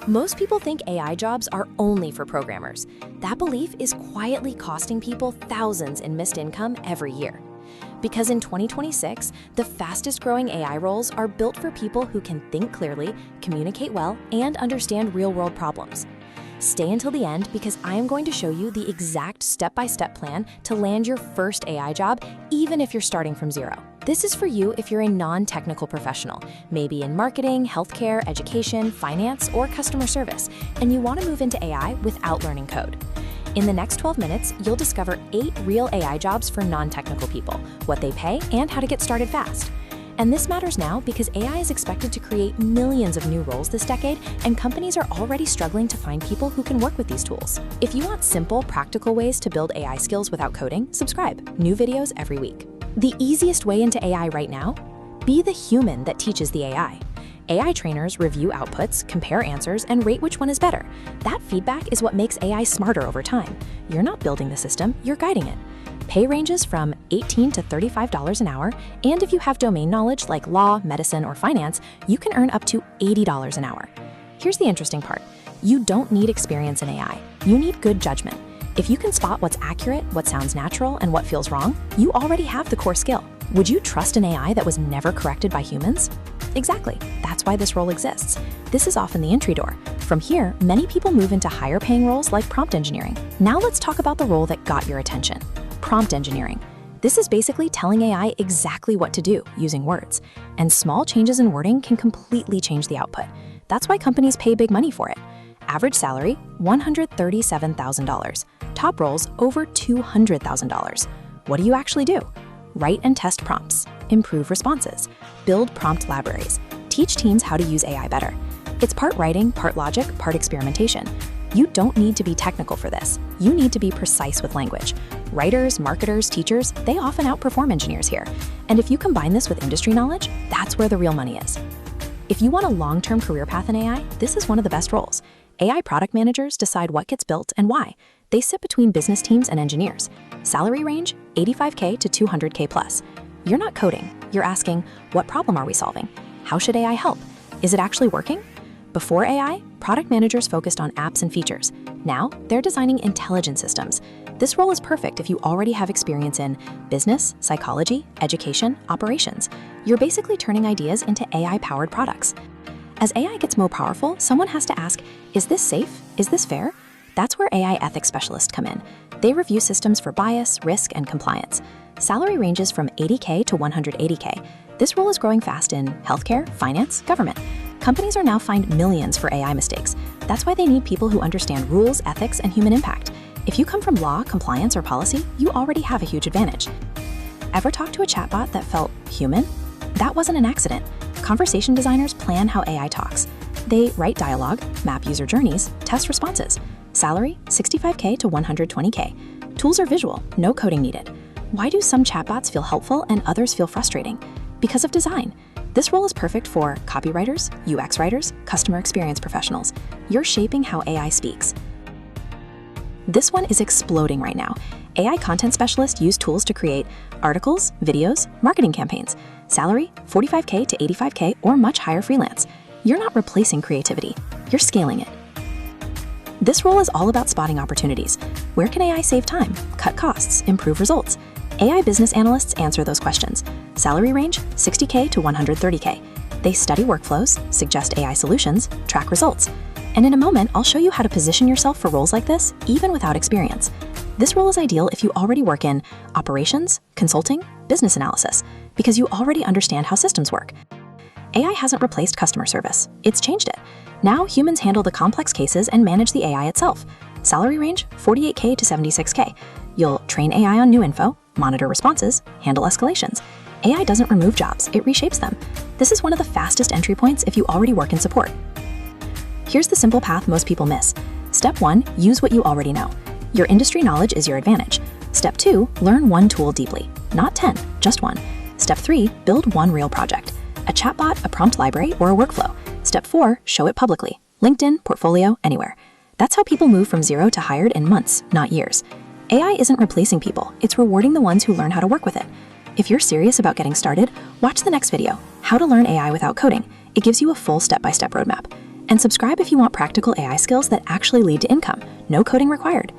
Most people think AI jobs are only for programmers. That belief is quietly costing people thousands in missed income every year. Because in 2026, the fastest growing AI roles are built for people who can think clearly, communicate well, and understand real-world problems. Stay until the end because I am going to show you the exact step-by-step plan to land your first AI job, even if you're starting from zero. This is for you if you're a non-technical professional, maybe in marketing, healthcare, education, finance, or customer service, and you want to move into AI without learning code. In the next 12 minutes, you'll discover 8 real AI jobs for non-technical people, what they pay, and how to get started fast. And this matters now because AI is expected to create millions of new roles this decade, and companies are already struggling to find people who can work with these tools. If you want simple, practical ways to build AI skills without coding, subscribe. New videos every week. The easiest way into AI right now? Be the human that teaches the AI. AI trainers review outputs, compare answers, and rate which one is better. That feedback is what makes AI smarter over time. You're not building the system, you're guiding it. Pay ranges from $18 to $35 an hour, and if you have domain knowledge like law, medicine, or finance, you can earn up to $80 an hour. Here's the interesting part. You don't need experience in AI. You need good judgment. If you can spot what's accurate, what sounds natural, and what feels wrong, you already have the core skill. Would you trust an AI that was never corrected by humans? Exactly. That's why this role exists. This is often the entry door. From here, many people move into higher paying roles like prompt engineering. Now let's talk about the role that got your attention. Prompt engineering. This is basically telling AI exactly what to do using words. And small changes in wording can completely change the output. That's why companies pay big money for it. Average salary, $137,000. Top roles, over $200,000. What do you actually do? Write and test prompts, improve responses, build prompt libraries, teach teams how to use AI better. It's part writing, part logic, part experimentation. You don't need to be technical for this. You need to be precise with language. Writers, marketers, teachers, they often outperform engineers here. And if you combine this with industry knowledge, that's where the real money is. If you want a long-term career path in AI, this is one of the best roles. AI product managers decide what gets built and why. They sit between business teams and engineers. Salary range, $85K to $200K plus. You're not coding. You're asking, what problem are we solving? How should AI help? Is it actually working? Before AI, product managers focused on apps and features. Now, they're designing intelligent systems. This role is perfect if you already have experience in business, psychology, education, operations. You're basically turning ideas into AI-powered products. As AI gets more powerful, someone has to ask, is this safe? Is this fair? That's where AI ethics specialists come in. They review systems for bias, risk, and compliance. Salary ranges from $80K to $180K. This role is growing fast in healthcare, finance, government. Companies are now fined millions for AI mistakes. That's why they need people who understand rules, ethics, and human impact. If you come from law, compliance, or policy, you already have a huge advantage. Ever talk to a chatbot that felt human? That wasn't an accident. Conversation designers plan how AI talks. They write dialogue, map user journeys, test responses. Salary, $65K to $120K. Tools are visual, no coding needed. Why do some chatbots feel helpful and others feel frustrating? Because of design. This role is perfect for copywriters, UX writers, customer experience professionals. You're shaping how AI speaks. This one is exploding right now. AI content specialists use tools to create articles, videos, marketing campaigns. Salary, $45K to $85K or much higher freelance. You're not replacing creativity, you're scaling it. This role is all about spotting opportunities. Where can AI save time, cut costs, improve results? AI business analysts answer those questions. Salary range, $60K to $130K. They study workflows, suggest AI solutions, track results. And in a moment, I'll show you how to position yourself for roles like this, even without experience. This role is ideal if you already work in operations, consulting, business analysis, because you already understand how systems work. AI hasn't replaced customer service, it's changed it. Now humans handle the complex cases and manage the AI itself. Salary range, $48K to $76K. You'll train AI on new info, monitor responses, handle escalations. AI doesn't remove jobs, it reshapes them. This is one of the fastest entry points if you already work in support. Here's the simple path most people miss. Step 1, use what you already know. Your industry knowledge is your advantage. Step 2, learn one tool deeply. Not 10, just one. Step 3, build one real project. A chatbot, a prompt library, or a workflow. Step 4, show it publicly. LinkedIn, portfolio, anywhere. That's how people move from zero to hired in months, not years. AI isn't replacing people, it's rewarding the ones who learn how to work with it. If you're serious about getting started, watch the next video, How to Learn AI Without Coding. It gives you a full step-by-step roadmap. And subscribe if you want practical AI skills that actually lead to income. No coding required.